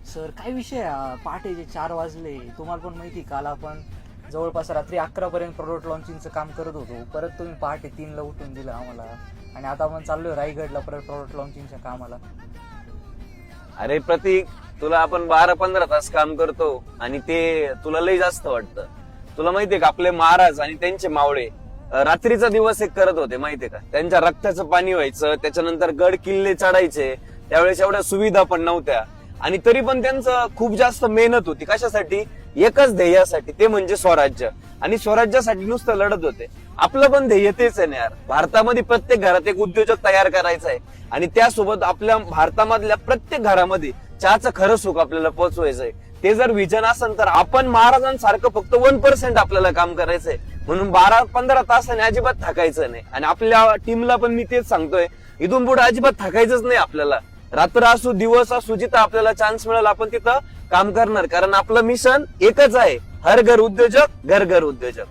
Sir काय विषय पहाटेचे 4 वाजले. तुम्हाला पण माहिती काल आपण जवळपास रात्री 11 पर्यंत प्रोडक्ट लॉन्चिंगचं काम करत होतो. परत तुम्ही पहाटे 3ला उठून दिलं आम्हाला आणि आता आपण चाललोय रायगडला परत प्रोडक्ट लॉन्चिंगच्या कामाला. अरे प्रतीक, तुला आपण 12-15 तास काम करतो आणि ते तुला लई जास्त वाटतं. तुला माहितीये का आपले महाराज आणि त्यांचे मावळे रात्रीचा दिवस एक करत होते माहितीये का. त्यांच्या रक्ताचं पाणी व्हायचं, त्याच्यानंतर गड किल्ले चढायचे. त्यावेळेस एवढ्या सुविधा पण नव्हत्या आणि तरी पण त्यांचं खूप जास्त मेहनत होती. कशासाठी? एकच ध्येयासाठी, ते म्हणजे स्वराज्य. आणि स्वराज्यासाठी नुसतं लढत होते. आपलं पण ध्येय तेच आहे ना यार. भारतामध्ये प्रत्येक घरात एक उद्योजक तयार करायचा आहे आणि त्यासोबत आपल्या भारतामधल्या प्रत्येक घरामध्ये चहाचं खरं सुख आपल्याला पोहोचवायचंय. ते जर विजन असेल तर आपण महाराजांसारखं फक्त 1% आपल्याला काम करायचंय. म्हणून 12-15 तासाने अजिबात थकायचं नाही. आणि आपल्या टीमला पण मी तेच सांगतोय, इथून पुढे अजिबात थकायचंच नाही आपल्याला. रात्र असू दिवस असू, जिथं आपल्याला चान्स मिळेल आपण तिथं काम करणार. कारण आपलं मिशन एकच आहे, हर घर उद्योजक, घर घर उद्योजक.